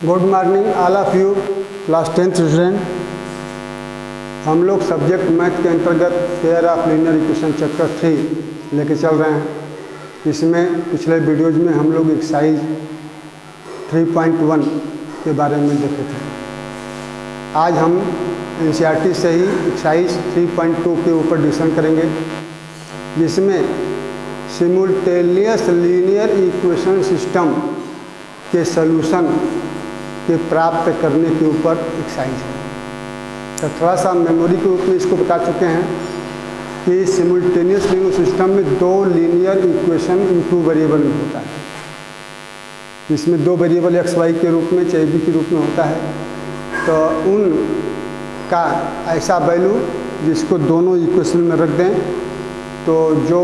Good morning all of you class 10th student. हम लोग subject math के अंतर्गत pair of linear equation chapter 3 लेके चल रहे हैं। इसमें पिछले वीडियोज में हम लोग एक्सरसाइज 3.1 के बारे में देखे थे। आज हम एनसीईआरटी से ही एक्सरसाइज 3.2 के ऊपर डिस्कशन करेंगे, जिसमें सिमुल्टेनियस लीनियर इक्वेशन सिस्टम के सलूशन के प्राप्त करने के ऊपर एक्सरसाइज है। तो थोड़ा सा मेमोरी के रूप में इसको बता चुके हैं कि सिमुल्टेनियस लीनियर सिस्टम में दो linear equation in two variable में होता है। इसमें दो वेरिएबल एक्स वाई के रूप में चाहे बी के रूप में होता है। तो उन का ऐसा वैल्यू जिसको दोनों इक्वेशन में रख दें तो जो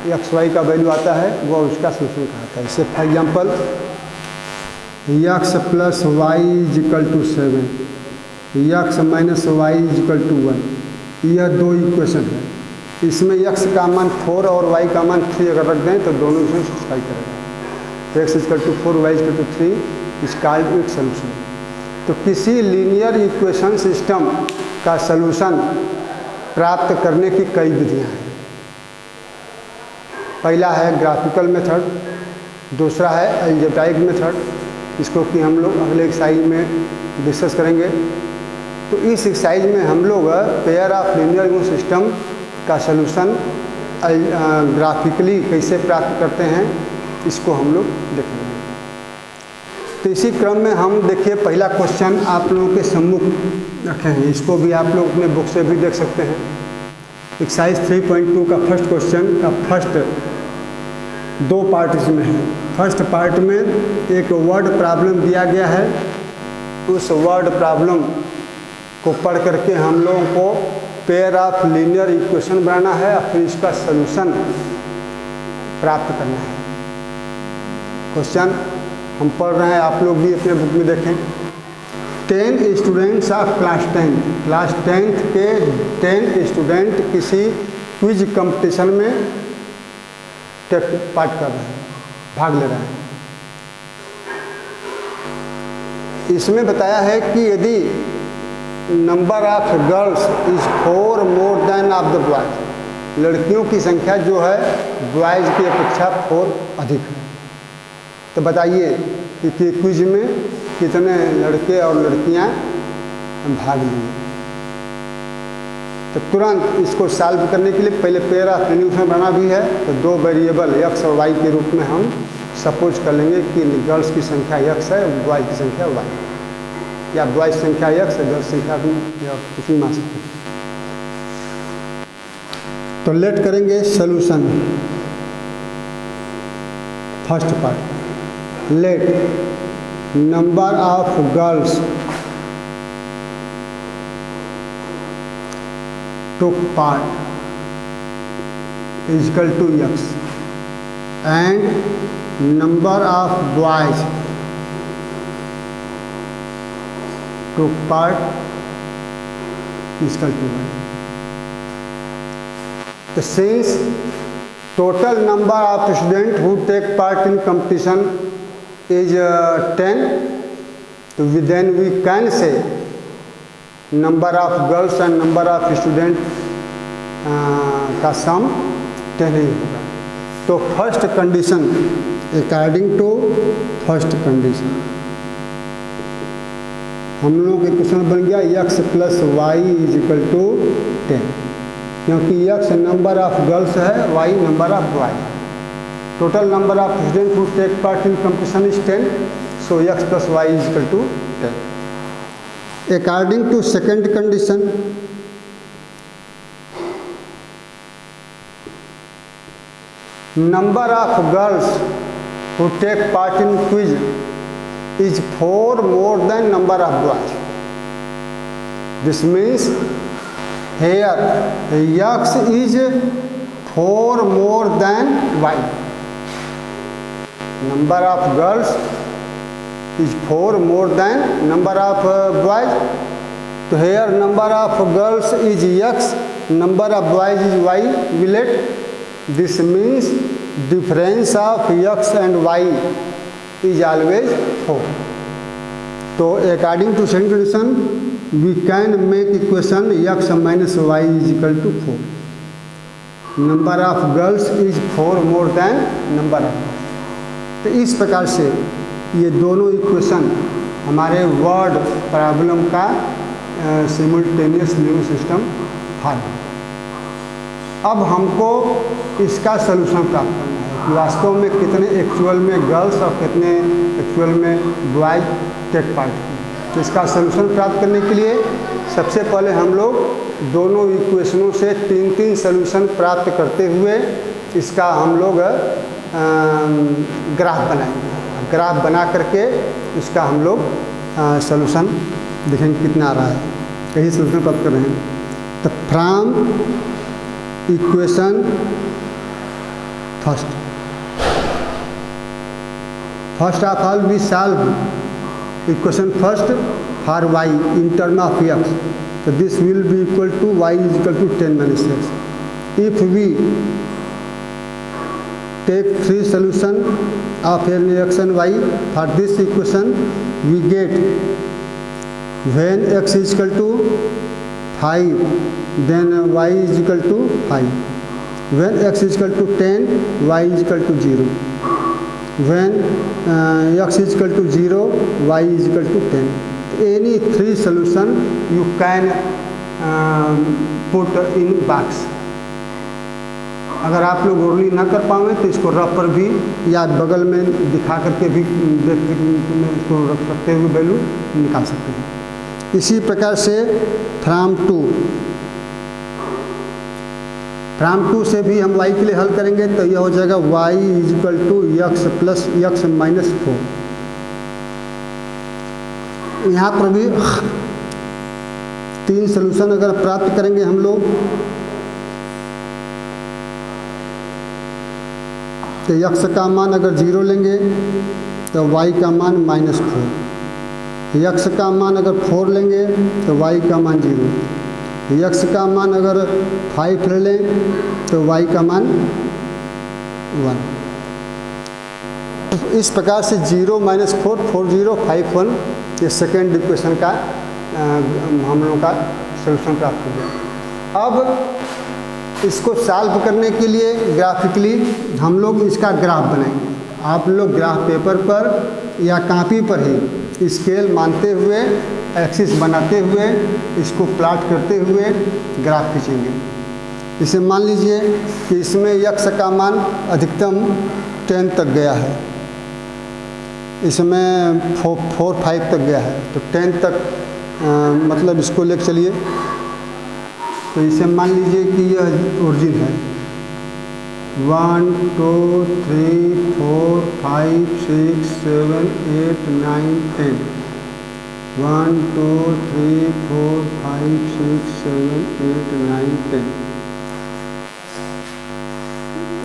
एक्स वाई का वैल्यू आता है वो उसका सलूशन कहलाता है। जैसे for example x plus y is equal to 7, x minus y is equal to 1, यह दो इक्वेशन है। इसमें एक्स का मान 4 और वाई का मान 3 अगर रख दें तो दोनों इक्वेशन सेटिस्फाई करेगा। X is equal to 4, y is equal to 3 is called it solution. तो किसी लीनियर इक्वेशन सिस्टम का सलूशन प्राप्त करने की कई विधियाँ हैं। पहला है ग्राफिकल मेथड, दूसरा है अलजेब्राइक मेथड, इसको कि हम लोग अगले एक्सरसाइज में डिस्कस करेंगे। तो इस एक्सरसाइज में हम लोग pair of linear equation system का सलूशन ग्राफिकली कैसे प्राप्त करते हैं इसको हम लोग देखेंगे। तो इसी क्रम में हम देखिए पहला क्वेश्चन आप लोगों के सम्मुख रखे हैं। इसको भी आप लोग अपने बुक से भी देख सकते हैं। एक्सरसाइज 3.2 का फर्स्ट क्वेश्चन का फर्स्ट दो पार्ट इसमें है। फर्स्ट पार्ट में एक वर्ड प्रॉब्लम दिया गया है। उस वर्ड प्रॉब्लम को पढ़ करके हम लोगों को पेयर ऑफ लीनियर इक्वेशन बनाना है और फिर इसका सलूशन प्राप्त करना है। क्वेश्चन हम पढ़ रहे हैं, आप लोग भी अपने बुक में देखें। 10 स्टूडेंट्स ऑफ क्लास 10th के 10 स्टूडेंट किसी क्विज कंपटीशन में पार्ट कर रहे हैं, भाग ले रहे हैं। इसमें बताया है कि यदि number of girls is 4 more then of the boys, लड़कियों की संख्या जो है बॉयज की अपेक्षा 4 अधिक है, तो बताइए कि क्विज में कितने लड़के और लड़कियां भाग लिए। तो तुरंत इसको सॉल्व करने के लिए पहले पेयर ऑफ लीनियर इक्वेशन बना भी है। तो दो वेरिएबल एक्स और वाई के रूप में हम सपोज कर लेंगे कि गर्ल्स की संख्या एक्स है और बॉयज की संख्या वाई, या बॉयज संख्या एक्स है, गर्ल्स संख्या भी या कुछ भी मान सकते हैं। तो लेट करेंगे solution. First part, let number of girls took part is equal to x and number of boys took part is equal to 1. So since total number of students who take part in competition is 10, so then we can say number of girls and number of student का sum 10 ही होगा। तो first condition, according to first condition हम लोगों के question बन गया x plus y is equal to 10, क्योंकि एक्स नंबर ऑफ गर्ल्स है, y number of boys. Total number of student who take part in competition is 10, so x plus y is equal to 10। According to second condition, number of girls who take part in quiz is 4 more than number of boys. This means here x is 4 more than y. Number of girls is 4 more than number of boys. So here number of girls is x, number of boys is y. We let this means difference of x and y is always 4. तो according to second condition we can make equation x minus y is equal to 4। Number of girls is 4 more than number of girls. तो इस प्रकार से ये दोनों equation हमारे word problem का simultaneous living system था। अब हमको इसका सलूशन प्राप्त करना है कि वास्तव में कितने एक्चुअल में गर्ल्स और कितने एक्चुअल में बॉयज टेक पार्ट की। तो इसका सलूशन प्राप्त करने के लिए सबसे पहले हम लोग दोनों इक्वेशनों से 3-3 सलूशन प्राप्त करते हुए इसका हम लोग ग्राफ बनाएंगे। ग्राफ बना करके इसका हम लोग सलूशन देखेंगे कितना आ रहा है, कहीं सलूशन प्राप्त कर रहे हैं। तो from equation first of all we solve equation first for y in term of x, so this will be equal to y is equal to 10 minus x. If we take 3 solution of x and y for this equation, we get when x is equal to 5, then y is equal to 5. When x is equal to 10, y is equal to 0. When x is equal to 0, y is equal to 10. Any 3 solution you can put in box. अगर आप लोग orally ना कर पाएँ तो इसको rough पर भी या बगल में दिखा करके भी इसको रख सकते हुए वैल्यू निकाल सकते हैं। इसी प्रकार से फ्रॉम 2 से भी हम y के लिए हल करेंगे तो यह हो जाएगा y is equal to x plus x minus 4। यहाँ पर भी 3 सलूशन अगर प्राप्त करेंगे हम लोग तो x का मान अगर 0 लेंगे तो y का मान माइनस 4। x का मान अगर 4 लेंगे तो y का मान 0। x का मान अगर 5 ले लें तो y का मान 1। इस प्रकार से 0 माइनस 4 4 0 5 1 ये सेकेंड इक्वेशन का हम लोगों का सलूशन प्राप्त हो गया। अब इसको सॉल्व करने के लिए ग्राफिकली हम लोग इसका ग्राफ बनाएंगे। आप लोग ग्राफ पेपर पर या कॉपी पर ही स्केल मानते हुए एक्सिस बनाते हुए इसको प्लॉट करते हुए ग्राफ खींचेंगे। इसे मान लीजिए कि इसमें x का मान अधिकतम 10 तक गया है, इसमें 4 5 तक गया है, तो 10 तक मतलब इसको लेकर चलिए। तो इसे मान लीजिए कि यह ओरिजिन है। 1 2 3 4 5 6 7 8 9 10 1 2 3 4 5 6 7 8 9 10।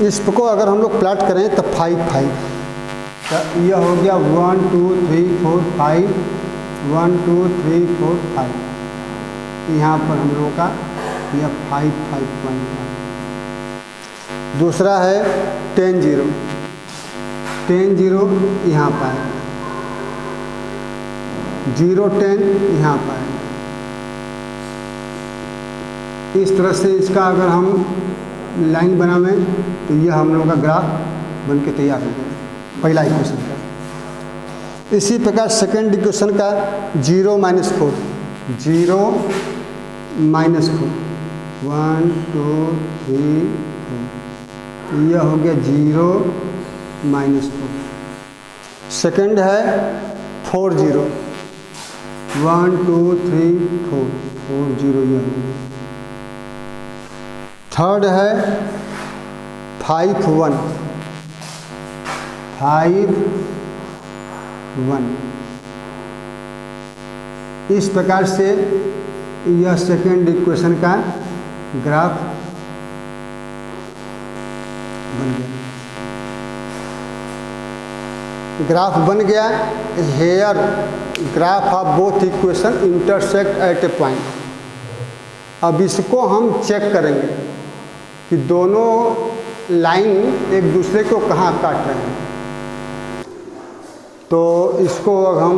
इसको अगर हम लोग प्लॉट करें तो 5 5 तो यह हो गया 1 2 3 4 5 1 2 3 4 5। यहाँ पर हम लोगों का यह 5 5 1। दूसरा है 10 0 10 0 यहाँ पर है, 0 10 यहाँ पर है। इस तरह से इसका अगर हम लाइन बनावें तो यह हम लोगों का ग्राफ बन के तैयार हो गया पहला इक्वेशन का। इसी प्रकार सेकंड इक्वेशन का 0 माइनस 4 0 माइनस 4 1 2 3 4 यह हो गया 0 माइनस 4। सेकंड है 4 0 1 2 3 4 4 0 यह हो गया। थर्ड है 5 1 5 1। इस प्रकार से यह सेकेंड इक्वेशन का ग्राफ बन गया। ग्राफ बन गया। Here graph of both equation intersect at a point. अब इसको हम चेक करेंगे कि दोनों लाइन एक दूसरे को कहाँ काट रहे हैं। तो इसको हम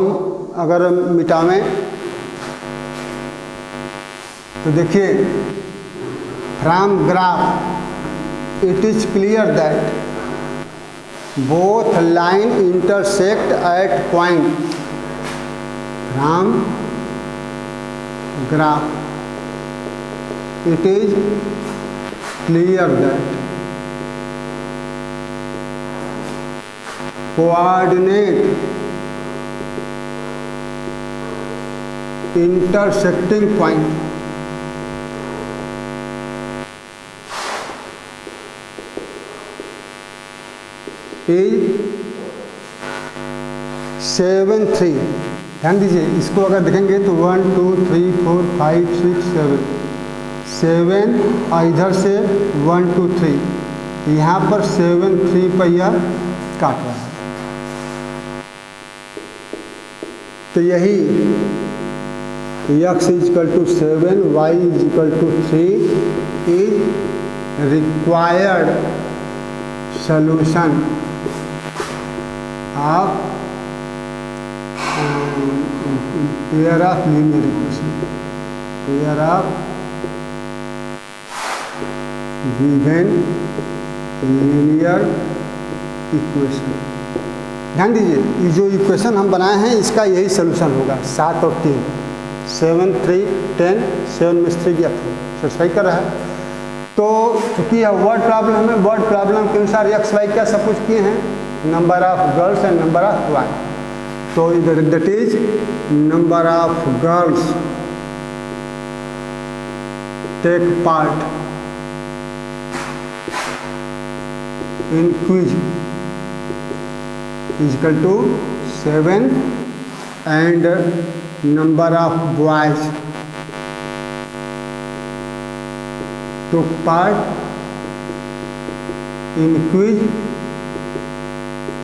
अगर मिटावें तो देखिए, from graph it is clear that both line intersect at point. From graph it is clear that coordinate intersecting point is 7 3। ध्यान दीजिए, इसको अगर देखेंगे तो 1 2 3 4 5 6 7 इधर से 1 2 3, यहाँ पर 7 3 पर यह काट रहा है। तो यही x = 7 y = 3 is required solution of pair of linear equation, pair of given linear equation. ध्यान दीजिए, ये जो इक्वेशन हम बनाए हैं इसका यही सोल्यूशन होगा। 7 और 3, 7 3 10, 7 में 3 गया था, सेटिस्फाई कर रहा है। तो चूंकि यह वर्ड प्रॉब्लम है, वर्ड प्रॉब्लम के अनुसार एक्स वाई क्या सब कुछ किए हैं, number of girls and number of boy. तो that is number of girls take part in quiz is equal to 7 and number of boys took part in quiz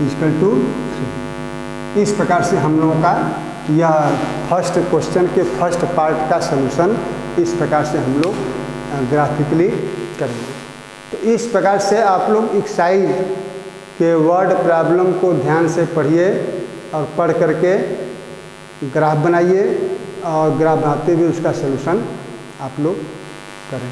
is equal to 3। इस प्रकार से हम लोगों का यह फर्स्ट क्वेश्चन के first part का सलूशन इस प्रकार से हम लोग ग्राफिकली करेंगे। तो इस प्रकार से आप लोग एक्सरसाइज के वर्ड प्रॉब्लम को ध्यान से पढ़िए और पढ़ करके ग्राफ बनाइए और ग्राफ बनाते हुए उसका सलूशन आप लोग करें।